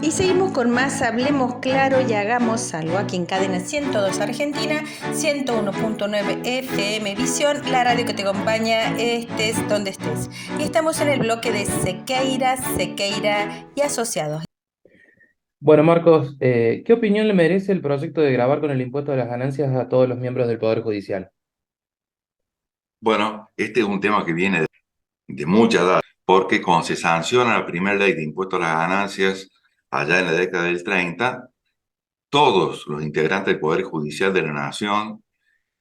Y seguimos con más Hablemos Claro y Hagamos Algo aquí en Cadena 102 Argentina, 101.9 FM Visión, la radio que te acompaña estés donde estés. Y estamos en el bloque de Sequeira, Sequeira y Asociados. Bueno, Marcos, ¿qué opinión le merece el proyecto de grabar con el impuesto de las ganancias a todos los miembros del Poder Judicial? Bueno, este es un tema que viene de mucha edad, porque cuando se sanciona la primera ley de impuesto a las ganancias allá en la década del 30, todos los integrantes del Poder Judicial de la Nación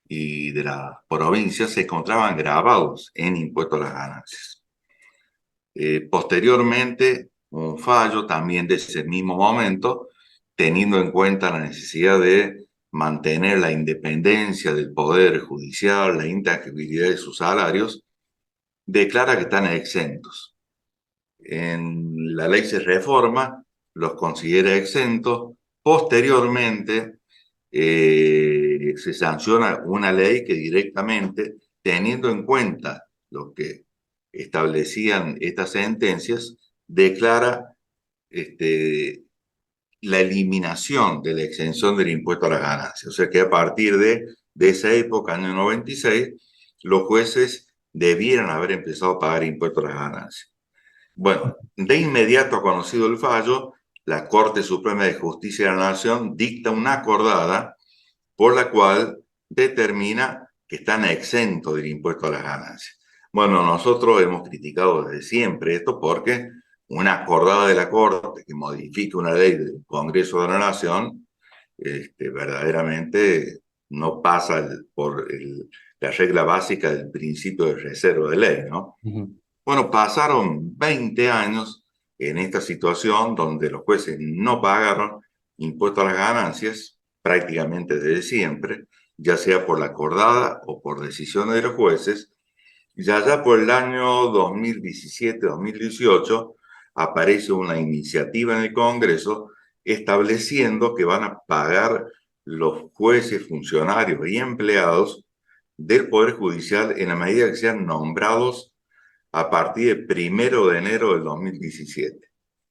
y de la provincia se encontraban grabados en impuesto a las ganancias. Posteriormente, un fallo también de ese mismo momento, teniendo en cuenta la necesidad de mantener la independencia del Poder Judicial, la intangibilidad de sus salarios, declara que están exentos. En la ley se reforma, los considera exentos. Posteriormente, se sanciona una ley que directamente, teniendo en cuenta lo que establecían estas sentencias, declara la eliminación de la exención del impuesto a las ganancias. O sea que a partir de esa época, año 96, los jueces debieran haber empezado a pagar impuestos a las ganancias. Bueno, de inmediato conocido el fallo, la Corte Suprema de Justicia de la Nación dicta una acordada por la cual determina que están exentos del impuesto a las ganancias. Bueno, nosotros hemos criticado desde siempre esto porque una acordada de la Corte que modifique una ley del Congreso de la Nación, verdaderamente no pasa la regla básica del principio de reserva de ley, ¿no? Ujú. Bueno, pasaron 20 años en esta situación donde los jueces no pagaron impuesto a las ganancias prácticamente desde siempre, ya sea por la acordada o por decisiones de los jueces. Y allá por el año 2017-2018 aparece una iniciativa en el Congreso estableciendo que van a pagar los jueces, funcionarios y empleados del Poder Judicial en la medida que sean nombrados a partir del 1 de enero del 2017.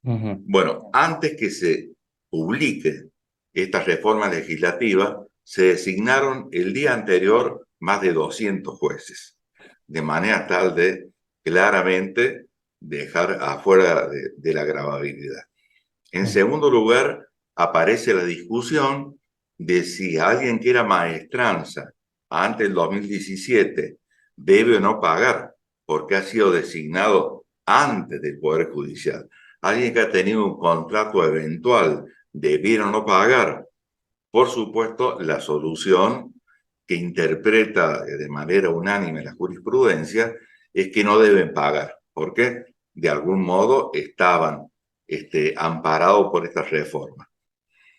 Ujú. Bueno, antes que se publique esta reforma legislativa, se designaron el día anterior más de 200 jueces, de manera tal de claramente dejar afuera de la gravabilidad. En Ujú. segundo lugar, aparece la discusión de si alguien que era maestranza antes del 2017 debe o no pagar porque ha sido designado antes del Poder Judicial. Alguien que ha tenido un contrato eventual debiera o no pagar. Por supuesto, la solución que interpreta de manera unánime la jurisprudencia es que no deben pagar, porque de algún modo estaban amparados por esta reforma.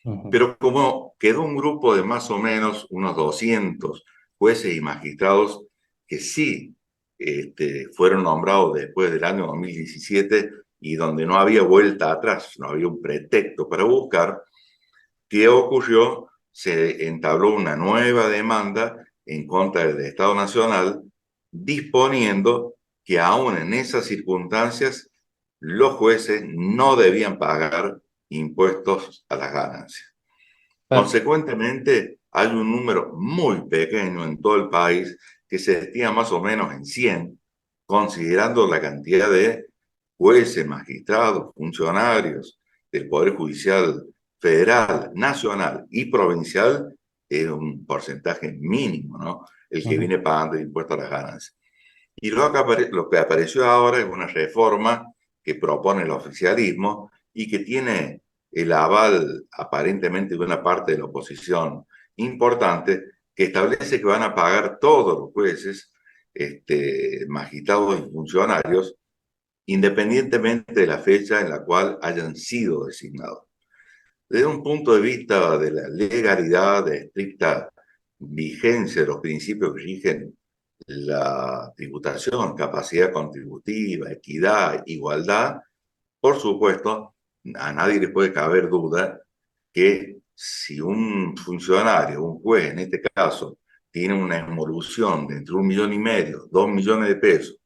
Ujú. Pero como quedó un grupo de más o menos unos 200 jueces y magistrados que sí fueron nombrados después del año 2017 y donde no había vuelta atrás, no había un pretexto para buscar, ¿qué ocurrió? Se entabló una nueva demanda en contra del Estado Nacional, disponiendo que aún en esas circunstancias los jueces no debían pagar impuestos a las ganancias. Ah, Consecuentemente, hay un número muy pequeño en todo el país que se estima más o menos en 100, considerando la cantidad de jueces, magistrados, funcionarios del Poder Judicial federal, nacional y provincial, es un porcentaje mínimo, ¿no? El que ujú. viene pagando el impuesto a las ganancias. Y lo que apareció ahora es una reforma que propone el oficialismo y que tiene el aval aparentemente de una parte de la oposición importante, que establece que van a pagar todos los jueces, magistrados y funcionarios, independientemente de la fecha en la cual hayan sido designados. Desde un punto de vista de la legalidad, de estricta vigencia de los principios que rigen la tributación, capacidad contributiva, equidad, igualdad, por supuesto, a nadie le puede caber duda que si un funcionario, un juez en este caso, tiene una evolución de entre 1,5 millones, 2 millones de pesos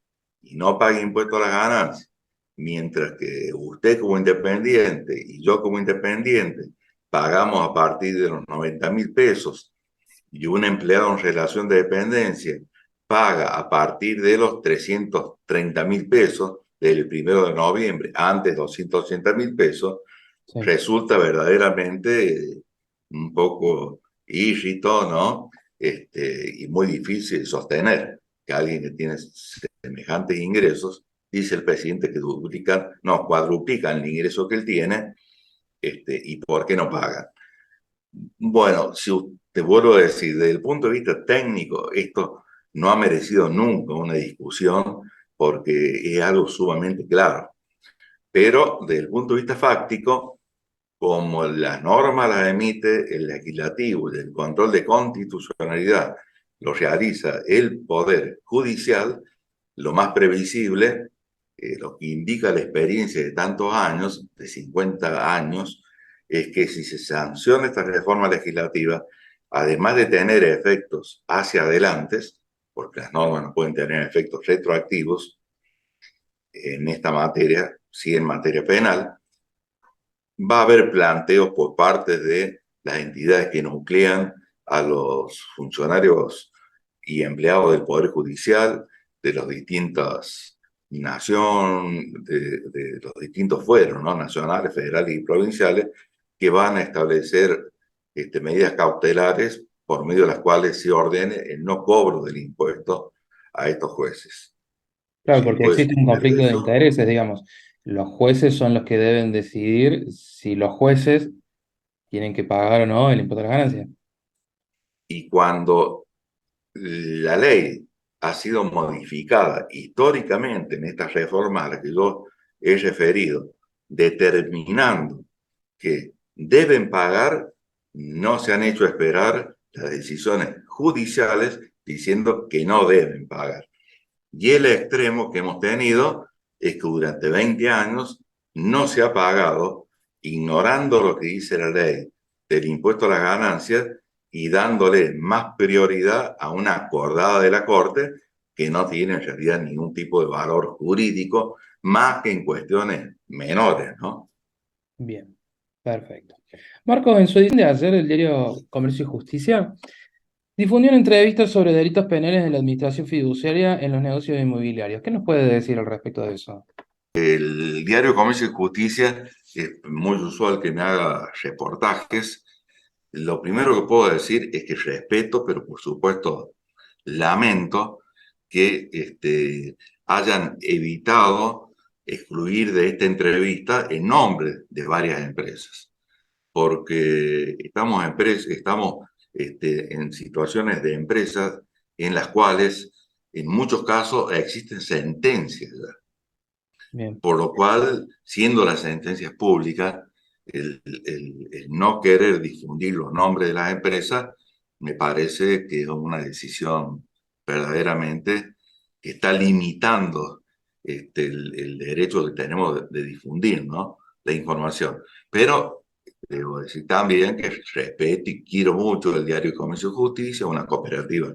y no paga impuesto a las ganancias, mientras que usted como independiente y yo como independiente pagamos a partir de los 90.000 pesos y un empleado en relación de dependencia paga a partir de los 330.000 pesos del 1 de noviembre, antes 280.000 pesos, Sí. resulta verdaderamente un poco irrito, ¿no? Y muy difícil de sostener que alguien que tiene semejantes ingresos, dice el presidente que duplican, no, cuadruplican el ingreso que él tiene, y ¿por qué no pagan? Bueno, si te vuelvo a decir, desde el punto de vista técnico, esto no ha merecido nunca una discusión porque es algo sumamente claro. Pero desde el punto de vista fáctico, como las normas las emite el legislativo y el control de constitucionalidad lo realiza el Poder Judicial, lo más previsible, lo que indica la experiencia de tantos años, de 50 años, es que si se sanciona esta reforma legislativa, además de tener efectos hacia adelante, porque las normas no pueden tener efectos retroactivos en esta materia, sí en materia penal, va a haber planteos por parte de las entidades que nuclean a los funcionarios y empleados del Poder Judicial, de las distintas naciones, de los distintos fueros, ¿no? Nacionales, federales y provinciales, que van a establecer medidas cautelares por medio de las cuales se ordene el no cobro del impuesto a estos jueces. Claro, Si el porque juez existe un conflicto de eso, intereses, digamos. Los jueces son los que deben decidir si los jueces tienen que pagar o no el impuesto a las ganancias. y cuando la ley ha sido modificada históricamente en estas reformas a las que yo he referido, determinando que deben pagar, no se han hecho esperar las decisiones judiciales diciendo que no deben pagar. Y el extremo que hemos tenido es que durante 20 años no se ha pagado, ignorando lo que dice la ley del impuesto a las ganancias y dándole más prioridad a una acordada de la Corte que no tiene en realidad ningún tipo de valor jurídico, más que en cuestiones menores, ¿no? Bien, perfecto. Marco, en su edición de ayer, el diario Comercio y Justicia difundió una entrevista sobre delitos penales de la administración fiduciaria en los negocios inmobiliarios. ¿Qué nos puede decir al respecto de eso? El diario Comercio y Justicia es muy usual que me haga reportajes. Lo primero que puedo decir es que respeto, pero por supuesto lamento que hayan evitado excluir de esta entrevista el nombre de varias empresas, porque estamos en situaciones de empresas en las cuales en muchos casos existen sentencias ya. Bien, Por lo cual, siendo las sentencias públicas, el no querer difundir los nombres de las empresas me parece que es una decisión verdaderamente que está limitando el derecho que tenemos de difundir, ¿no? La información. Pero debo decir también que respeto y quiero mucho el diario Comercio y Justicia, una cooperativa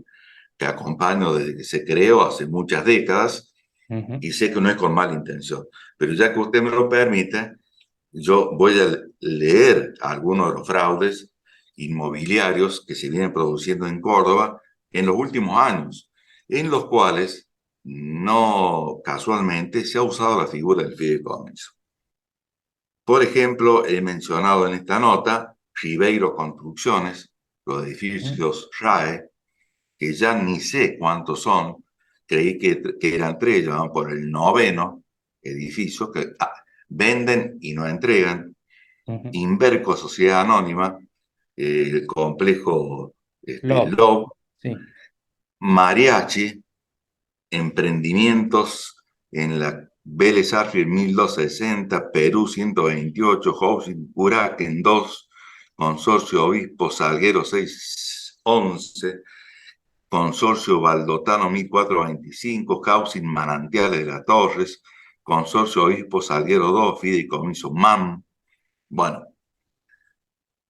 que acompaño desde que se creó hace muchas décadas ujú, y sé que no es con mala intención, pero ya que usted me lo permite, yo voy a leer algunos de los fraudes inmobiliarios que se vienen produciendo en Córdoba en los últimos años, en los cuales no casualmente se ha usado la figura del fideicomiso. Por ejemplo, he mencionado en esta nota Ribeiro Construcciones, los ujú, edificios RAE, que ya ni sé cuántos son, creí que eran tres, ya van por el noveno edificio, que venden y no entregan. ujú. Inverco, Sociedad Anónima, el complejo Love, Love, sí. Mariachi, emprendimientos en la Vélez Arfield 1260, Perú 128, Housing Curaquén 2, Consorcio Obispo Salguero 611, Consorcio Valdotano 1425, Housing Manantiales de las Torres, Consorcio Obispo Salguero 2, Fideicomiso MAM. Bueno,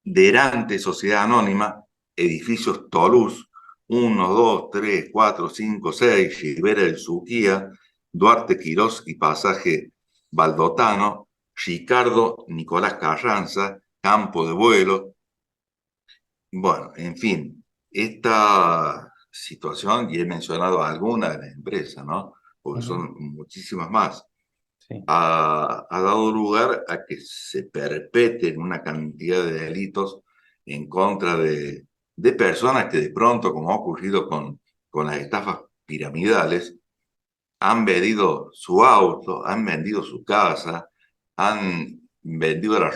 Derante Sociedad Anónima, Edificios Toulouse, 1, 2, 3, 4, 5, 6, Rivera del Suquía, Duarte Quirós y Pasaje Valdotano, Ricardo Nicolás Carranza, Campo de Vuelo. Bueno, en fin, esta situación, y he mencionado algunas de las empresas, ¿no? Porque son muchísimas más, Sí. ha dado lugar a que se perpetren una cantidad de delitos en contra de personas que de pronto, como ha ocurrido con las estafas piramidales, han vendido su auto, han vendido su casa, han vendido la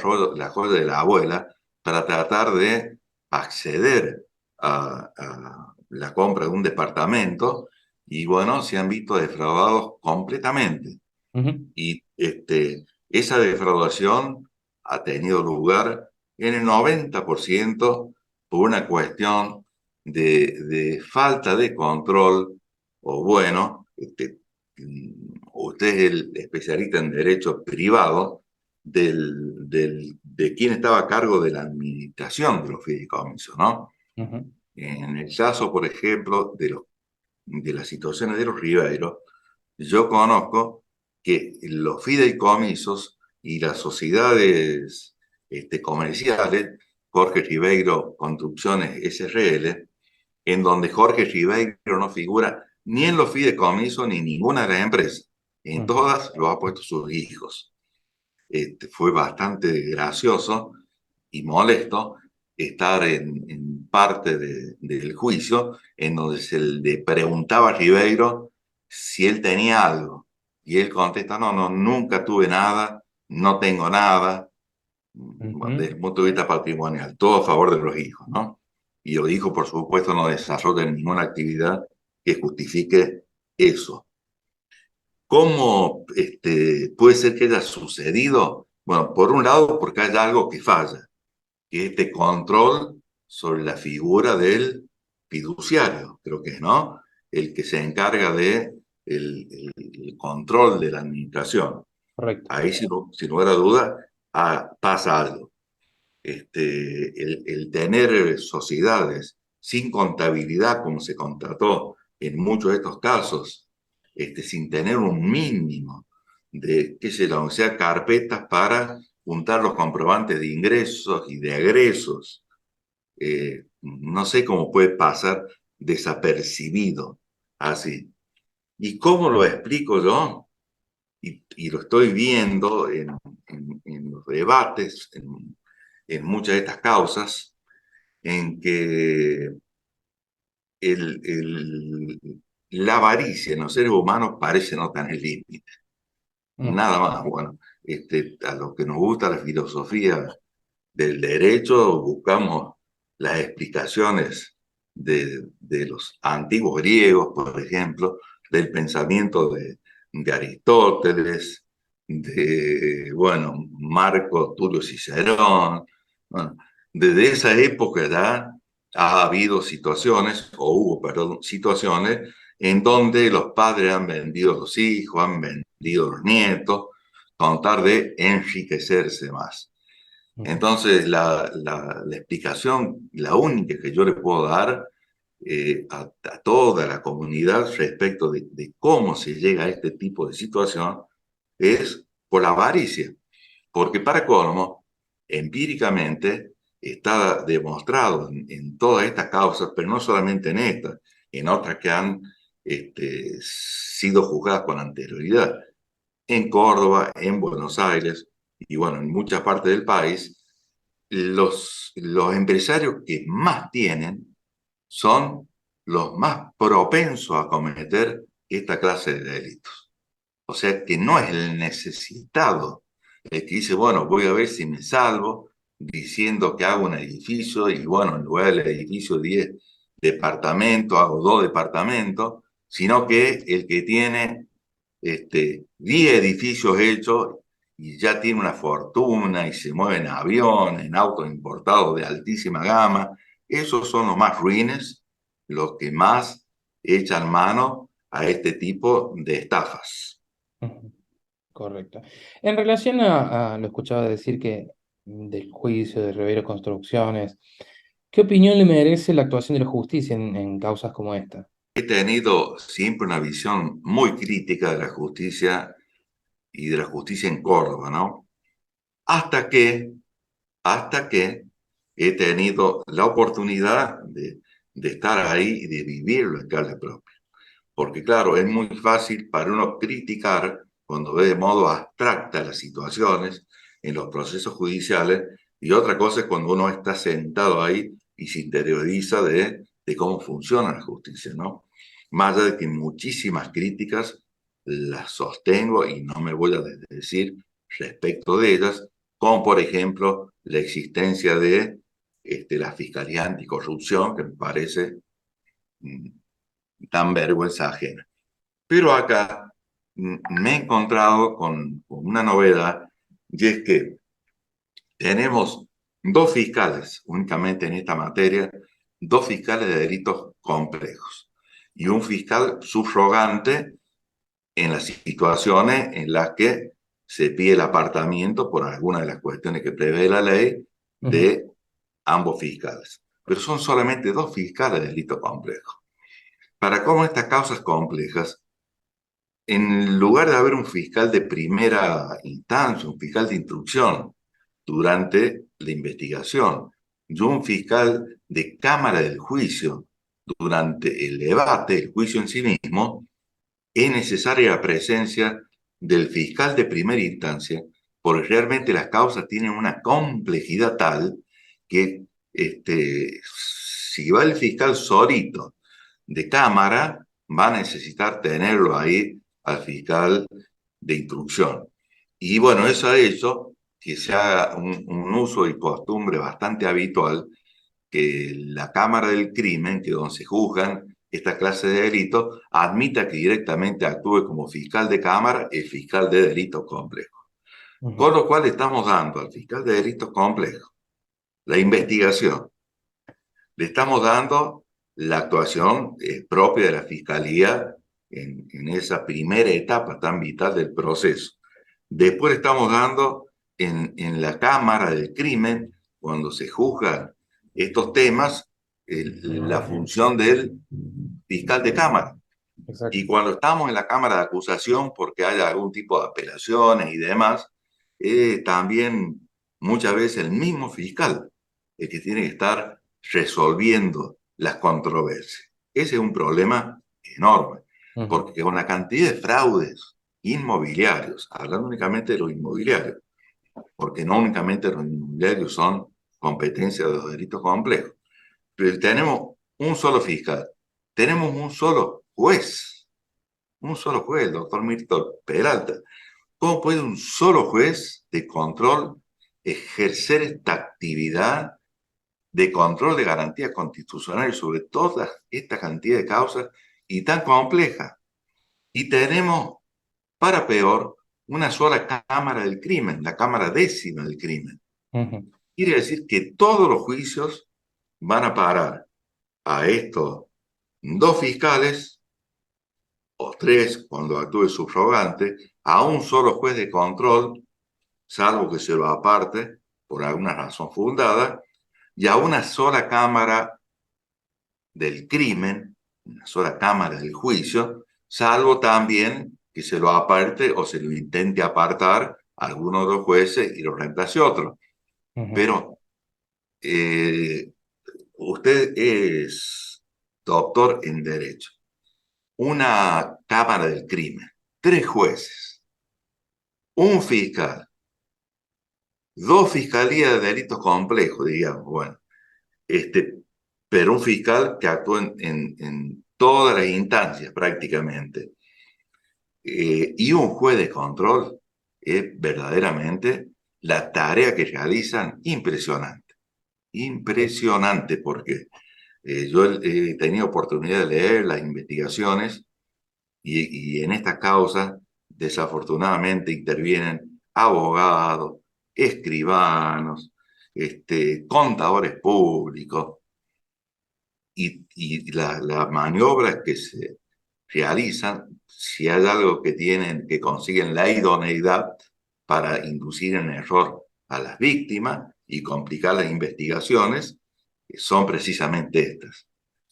joya de la abuela para tratar de acceder a la compra de un departamento y bueno, se han visto defraudados completamente. Ujú. Y esa defraudación ha tenido lugar en el 90% por una cuestión de falta de control, o bueno, usted es el especialista en derecho privado de quien estaba a cargo de la administración de los fideicomisos, ¿no? Ujú. En el caso, por ejemplo, de las situaciones de los Ribeiro, yo conozco que los fideicomisos y las sociedades comerciales, Jorge Ribeiro Construcciones SRL, en donde Jorge Ribeiro no figura ni en los fideicomisos ni en ninguna de las empresas. En Ujú. todas lo ha puesto sus hijos. Fue bastante gracioso y molesto estar en parte del juicio en donde se le preguntaba a Ribeiro si él tenía algo. Y él contesta, no, no, nunca tuve nada, no tengo nada. Bueno, desde Ujú. el punto de vista patrimonial, todo a favor de los hijos, ¿no? Y los hijos, por supuesto, no desarrollan ninguna actividad que justifique eso. ¿Cómo puede ser que haya sucedido? Bueno, por un lado, porque hay algo que falla, que es este control sobre la figura del fiduciario, creo que es, ¿no? El que se encarga de el control de la administración. Correcto. Ahí, sin lugar a duda, pasa algo. El tener sociedades sin contabilidad, como se contrató en muchos de estos casos, sin tener un mínimo de, qué sé yo, o sea, carpetas para juntar los comprobantes de ingresos y de egresos. No sé cómo puede pasar desapercibido así. ¿Y cómo lo explico yo? Y lo estoy viendo en los debates, en muchas de estas causas, en que la avaricia en los seres humanos parece no tener límite. Ujú. Nada más, bueno, a los que nos gusta la filosofía del derecho, buscamos las explicaciones de los antiguos griegos, por ejemplo, del pensamiento de Aristóteles, de, bueno, Marco Tulio Cicerón. Bueno, desde esa época ya ha habido situaciones, o hubo, perdón, situaciones en donde los padres han vendido a los hijos, han vendido a los nietos, con tal de enriquecerse más. Ujú. Entonces, la explicación, la única que yo le puedo dar a toda la comunidad respecto de cómo se llega a este tipo de situación es por la avaricia. Porque para colmo, empíricamente está demostrado en todas estas causas, pero no solamente en estas, en otras que han sido juzgadas con anterioridad, en Córdoba, en Buenos Aires y bueno, en muchas partes del país, los empresarios que más tienen son los más propensos a cometer esta clase de delitos. O sea que no es el necesitado el que dice, bueno, voy a ver si me salvo diciendo que hago un edificio y bueno, en lugar del edificio 10 departamentos, hago 2 departamentos, sino que el que tiene 10 edificios hechos y ya tiene una fortuna y se mueve en aviones, en autos importados de altísima gama. Esos son los más ruines, los que más echan mano a este tipo de estafas. Ujú. Correcto. En relación lo escuchaba decir que del juicio de Rivero Construcciones, ¿qué opinión le merece la actuación de la justicia en causas como esta? He tenido siempre una visión muy crítica de la justicia y de la justicia en Córdoba, ¿no? Hasta que, hasta que he tenido la oportunidad de estar ahí y de vivirlo en carne propia. Porque claro, es muy fácil para uno criticar cuando ve de modo abstracta las situaciones en los procesos judiciales, y otra cosa es cuando uno está sentado ahí y se interioriza de cómo funciona la justicia, ¿no? Más allá de que muchísimas críticas las sostengo y no me voy a decir respecto de ellas, como por ejemplo la existencia de la Fiscalía Anticorrupción, que me parece mm, tan vergüenza ajena. Pero acá me he encontrado con una novedad, y es que tenemos dos fiscales únicamente en esta materia, dos fiscales de delitos complejos y un fiscal subrogante en las situaciones en las que se pide el apartamiento por alguna de las cuestiones que prevé la ley de ambos fiscales. Pero son solamente dos fiscales de delitos complejos. Para cómo estas causas complejas, en lugar de haber un fiscal de primera instancia, un fiscal de instrucción durante la investigación, y un fiscal de cámara del juicio durante el debate, el juicio en sí mismo, es necesaria la presencia del fiscal de primera instancia, porque realmente las causas tienen una complejidad tal que si va el fiscal solito de cámara, va a necesitar tenerlo ahí al fiscal de instrucción. Y bueno, eso ha hecho que se haga un uso y costumbre bastante habitual que la Cámara del Crimen, que donde se juzgan esta clase de delitos, admita que directamente actúe como fiscal de Cámara el fiscal de delitos complejos. Con lo cual estamos dando al fiscal de delitos complejos la investigación, le estamos dando la actuación propia de la Fiscalía en esa primera etapa tan vital del proceso. Después estamos dando en la Cámara del Crimen, cuando se juzgan estos temas, la función del fiscal de Cámara. Exacto. Y cuando estamos en la Cámara de Acusación, porque haya algún tipo de apelaciones y demás, también muchas veces el mismo fiscal el que tiene que estar resolviendo las controversias. Ese es un problema enorme, porque con la cantidad de fraudes inmobiliarios, hablando únicamente de los inmobiliarios, porque no únicamente los inmobiliarios son competencia de los delitos complejos, pero tenemos un solo fiscal, tenemos un solo juez, el doctor Milton Peralta. ¿Cómo puede un solo juez de control ejercer esta actividad de control de garantías constitucionales sobre toda esta cantidad de causas y tan compleja? Y tenemos, para peor, una sola Cámara del Crimen, la Cámara Décima del Crimen. Quiere decir que todos los juicios van a parar a estos dos fiscales, o tres cuando actúe subrogante, a un solo juez de control, salvo que se lo aparte por alguna razón fundada, y a una sola Cámara del Crimen, una sola Cámara del Juicio, salvo también que se lo aparte o se lo intente apartar a alguno de los jueces y lo reemplace otro. Pero usted es doctor en Derecho. Una Cámara del Crimen, tres jueces, un fiscal, dos fiscalías de delitos complejos, digamos, bueno, pero un fiscal que actúa en todas las instancias prácticamente, y un juez de control, es verdaderamente la tarea que realizan impresionante, impresionante, porque yo he tenido oportunidad de leer las investigaciones y en estas causas desafortunadamente intervienen abogados, escribanos, contadores públicos, y las maniobras que se realizan, si hay algo que tienen, que consiguen la idoneidad para inducir en error a las víctimas y complicar las investigaciones, son precisamente estas.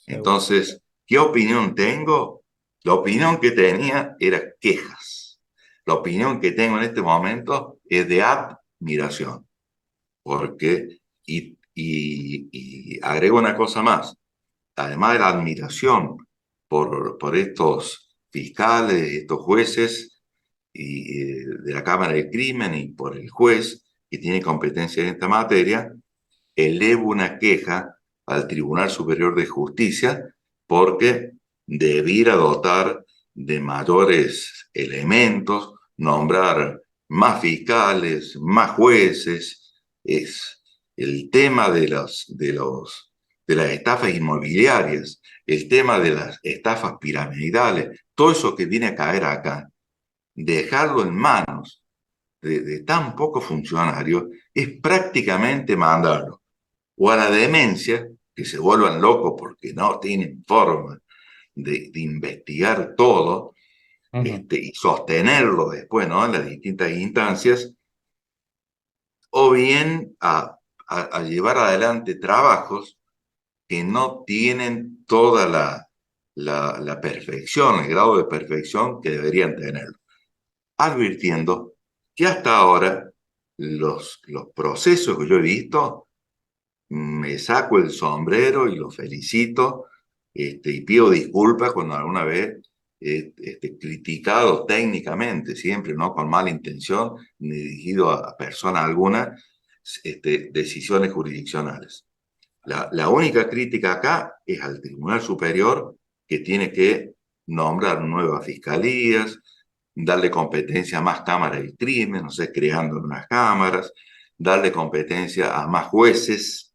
Entonces, ¿qué opinión tengo? La opinión que tenía era quejas. La opinión que tengo en este momento es de admiración, porque, y agrego una cosa más, además de la admiración por estos fiscales, estos jueces de la Cámara de Crimen y por el juez que tiene competencia en esta materia, elevo una queja al Tribunal Superior de Justicia porque debiera dotar de mayores elementos, nombrar más fiscales, más jueces. Es el tema de las estafas inmobiliarias, el tema de las estafas piramidales, todo eso que viene a caer acá, dejarlo en manos de tan pocos funcionarios es prácticamente mandarlo o a la demencia, que se vuelvan locos porque no tienen forma de investigar todo, Ujú. y sostenerlo después, ¿no? En las distintas instancias, o bien a llevar adelante trabajos que no tienen toda la perfección, el grado de perfección que deberían tener, advirtiendo que hasta ahora los procesos que yo he visto, me saco el sombrero y lo felicito, y pido disculpas cuando alguna vez he criticado técnicamente, siempre no con mala intención, ni dirigido a persona alguna, decisiones jurisdiccionales. La única crítica acá es al Tribunal Superior, que tiene que nombrar nuevas fiscalías, darle competencia a más cámaras de crimen, no sé, creando unas cámaras, darle competencia a más jueces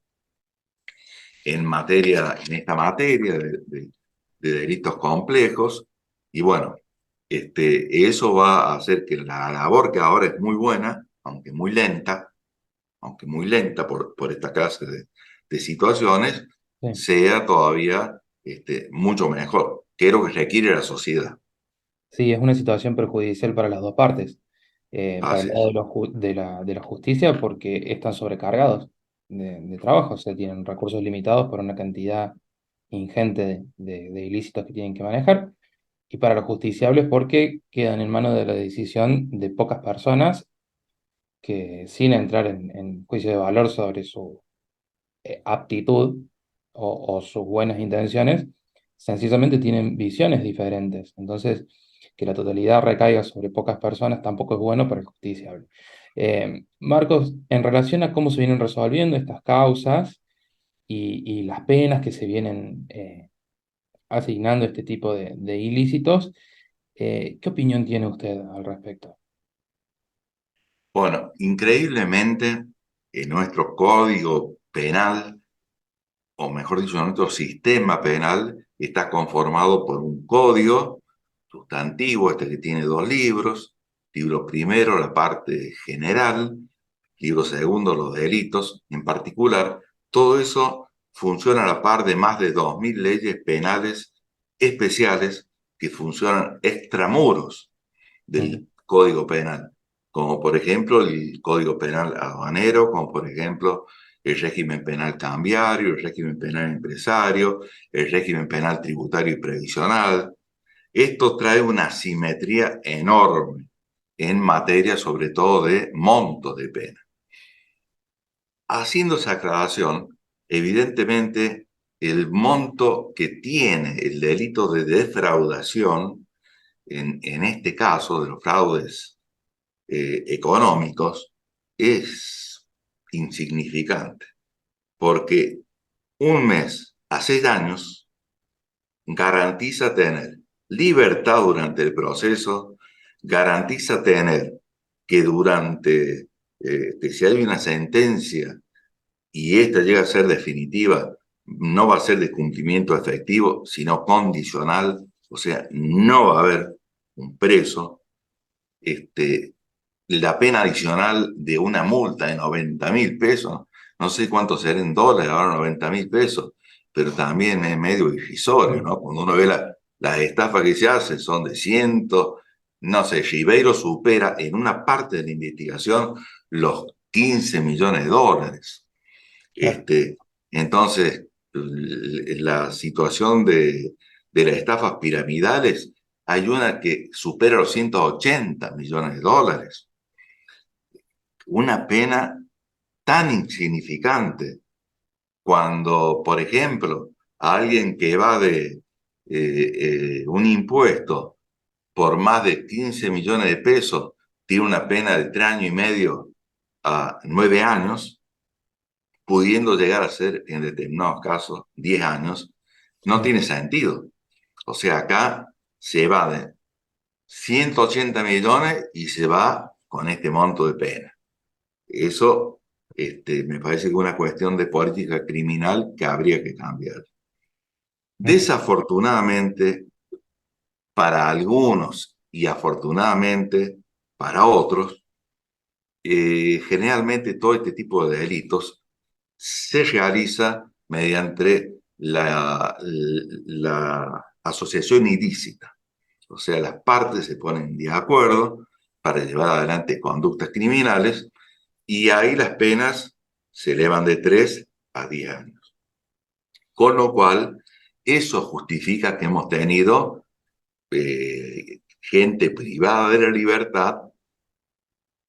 en esta materia de delitos complejos. Y bueno, eso va a hacer que la labor, que ahora es muy buena, aunque muy lenta por esta clase de situaciones, Sí. sea todavía mucho mejor, que es lo que requiere la sociedad. Sí, es una situación perjudicial para las dos partes. Para el Así lado es. de, de la justicia, porque están sobrecargados de trabajo, o sea, tienen recursos limitados por una cantidad ingente de ilícitos que tienen que manejar. Y para los justiciables, porque quedan en manos de la decisión de pocas personas que, sin entrar en juicio de valor sobre su aptitud o sus buenas intenciones, sencillamente tienen visiones diferentes. Entonces, que la totalidad recaiga sobre pocas personas tampoco es bueno para el justiciable. Marcos, en relación a cómo se vienen resolviendo estas causas y las penas que se vienen asignando a este tipo de ilícitos, ¿qué opinión tiene usted al respecto? Bueno, increíblemente, en nuestro código penal, o mejor dicho, nuestro sistema penal está conformado por un código sustantivo, que tiene dos libros. Libro primero, la parte general; libro segundo, los delitos. En particular, todo eso funciona a la par de más de 2000 leyes penales especiales que funcionan extramuros Ujú. del Código Penal, como por ejemplo el Código Penal aduanero, como por ejemplo el régimen penal cambiario, el régimen penal empresario, el régimen penal tributario y previsional. Esto trae una asimetría enorme en materia sobre todo de montos de pena. Haciendo esa aclaración, evidentemente el monto que tiene el delito de defraudación, en este caso de los fraudes económicos, es insignificante, porque un mes a 6 años garantiza tener libertad durante el proceso, garantiza tener que durante, que si hay una sentencia y esta llega a ser definitiva, no va a ser de cumplimiento efectivo, sino condicional, o sea, no va a haber un preso. La pena adicional de una multa de 90.000 pesos, no sé cuánto será en dólares, ahora 90.000 pesos, pero también es medio irrisorio, Sí. ¿no? Cuando uno ve las estafas que se hacen, son de cientos, no sé, Ribeiro supera en una parte de la investigación los 15 millones de dólares. Claro. Este, entonces, la situación de las estafas piramidales hay una que supera los 180 millones de dólares. Una pena tan insignificante cuando, por ejemplo, a alguien que evade un impuesto por más de 15 millones de pesos tiene una pena de 3 años y medio a 9 años, pudiendo llegar a ser, en determinados casos, 10 años, no tiene sentido. O sea, acá se va de 180 millones y se va con este monto de pena. Eso me parece que es una cuestión de política criminal que habría que cambiar. Desafortunadamente, para algunos y afortunadamente para otros, generalmente todo este tipo de delitos se realiza mediante la asociación ilícita. O sea, las partes se ponen de acuerdo para llevar adelante conductas criminales y ahí las penas se elevan de 3 a 10 años. Con lo cual, eso justifica que hemos tenido gente privada de la libertad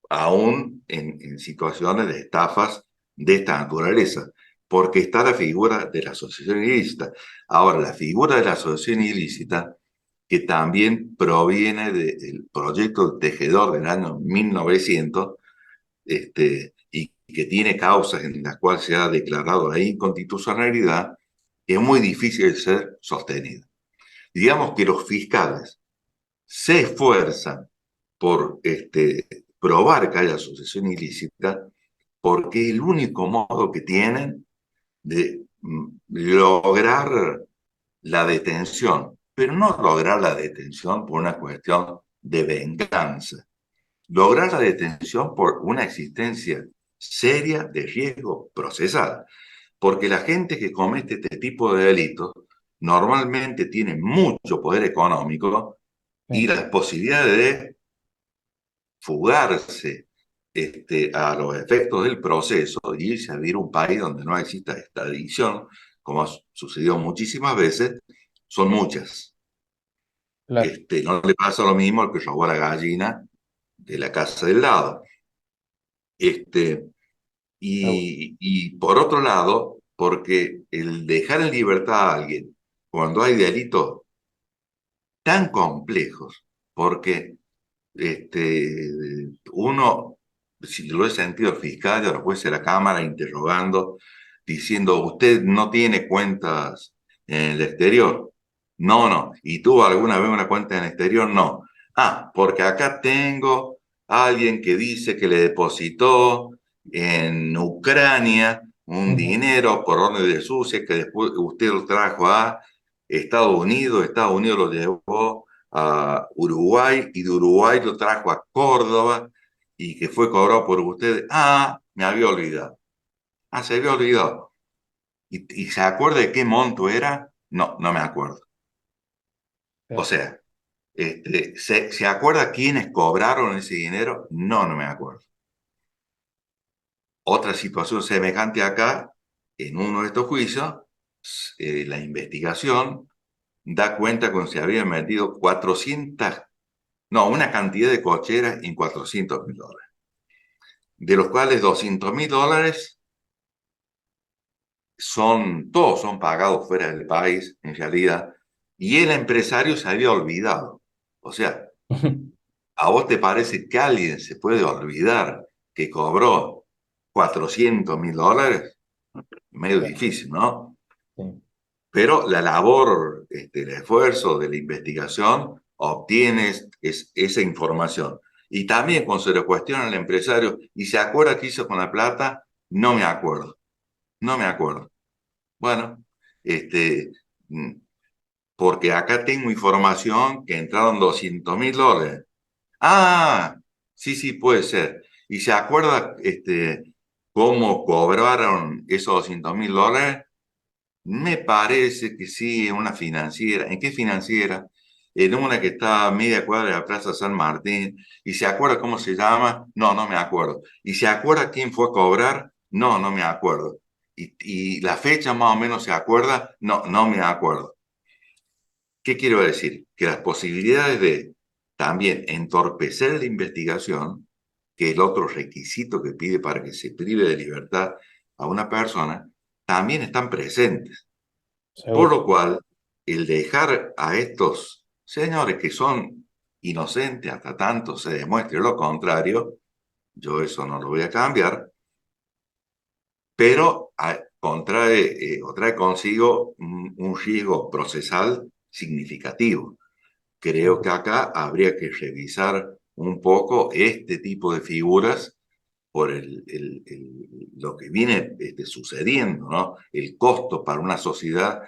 aún en situaciones de estafas de esta naturaleza, porque está la figura de la asociación ilícita. Ahora, la figura de la asociación ilícita, que también proviene del proyecto Tejedor del año 1900, y que tiene causas en las cuales se ha declarado la inconstitucionalidad, es muy difícil de ser sostenida. Digamos que los fiscales se esfuerzan por probar que haya asociación ilícita, porque es el único modo que tienen de lograr la detención, pero no lograr la detención por una cuestión de venganza, lograr la detención por una existencia seria de riesgo procesal, porque la gente que comete este tipo de delitos normalmente tiene mucho poder económico y las posibilidades de fugarse a los efectos del proceso y irse a vivir a un país donde no exista extradición, como ha sucedido muchísimas veces, son muchas. Claro. No le pasa lo mismo al que robó la gallina de la casa del lado. Y por otro lado, porque el dejar en libertad a alguien cuando hay delitos tan complejos, porque uno, si lo he sentido el fiscal y a los jueces de la Cámara interrogando, diciendo, usted no tiene cuentas en el exterior. No, no. ¿Y tuvo alguna vez una cuenta en el exterior? No. Ah, porque acá tengo a alguien que dice que le depositó en Ucrania un dinero por orden de sucia que después usted lo trajo a Estados Unidos lo llevó a Uruguay y de Uruguay lo trajo a Córdoba y que fue cobrado por ustedes. Ah, me había olvidado. Ah, se había olvidado. ¿Y se acuerda de qué monto era? No, no me acuerdo. O sea, ¿se acuerda quiénes cobraron ese dinero? No, no me acuerdo. Otra situación semejante acá, en uno de estos juicios, la investigación da cuenta que se habían metido 400, no, una cantidad de cocheras en $400.000, de los cuales $200.000 todos son pagados fuera del país, en realidad, y el empresario se había olvidado. O sea, ¿a vos te parece que alguien se puede olvidar que cobró $400.000? Medio difícil, ¿no? Sí. Pero la labor, el esfuerzo de la investigación obtiene esa información. Y también cuando se le cuestiona al empresario, ¿y se acuerda qué hizo con la plata? No me acuerdo, no me acuerdo. Bueno, mm, porque acá tengo información que entraron $200.000. Ah, sí, sí, puede ser. ¿Y se acuerda cómo cobraron esos $200.000? Me parece que sí, en una financiera. ¿En qué financiera? En una que está a media cuadra de la Plaza San Martín. ¿Y se acuerda cómo se llama? No, no me acuerdo. ¿Y se acuerda quién fue a cobrar? No, no me acuerdo. ¿Y la fecha más o menos se acuerda? No, no me acuerdo. ¿Qué quiero decir? Que las posibilidades de también entorpecer la investigación, que es el otro requisito que pide para que se prive de libertad a una persona, también están presentes. Por Seguro. lo cual, el dejar a estos señores que son inocentes hasta tanto se demuestre lo contrario, yo eso no lo voy a cambiar, pero contrae o trae consigo un riesgo procesal significativo. Creo que Seguro. acá habría que revisar un poco este tipo de figuras por lo que viene sucediendo, ¿no? El costo para una sociedad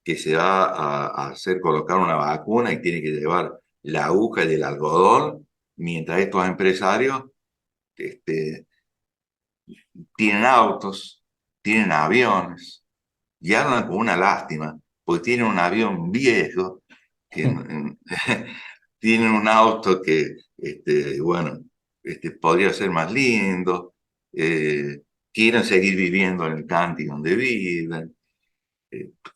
que se va a hacer colocar una vacuna y tiene que llevar la aguja y el algodón, mientras estos empresarios este, tienen autos, tienen aviones, y hablan con una lástima, porque tienen un avión viejo, tienen, tienen un auto que, bueno, podría ser más lindo, quieren seguir viviendo en el country donde viven,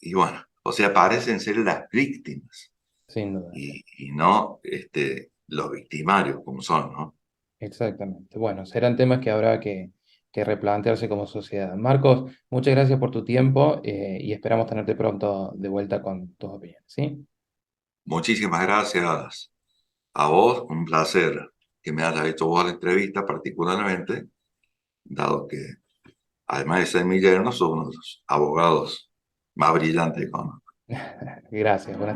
y bueno, o sea, parecen ser las víctimas Sin duda. y no los victimarios como son, ¿no? Exactamente. Bueno, serán temas que habrá que replantearse como sociedad. Marcos, muchas gracias por tu tiempo y esperamos tenerte pronto de vuelta con tus opiniones, ¿sí? Muchísimas gracias a vos, un placer que me hayas hecho vos la entrevista particularmente, dado que además de ser mi yerno, sos uno de los abogados más brillantes que conozco. Gracias. Buenas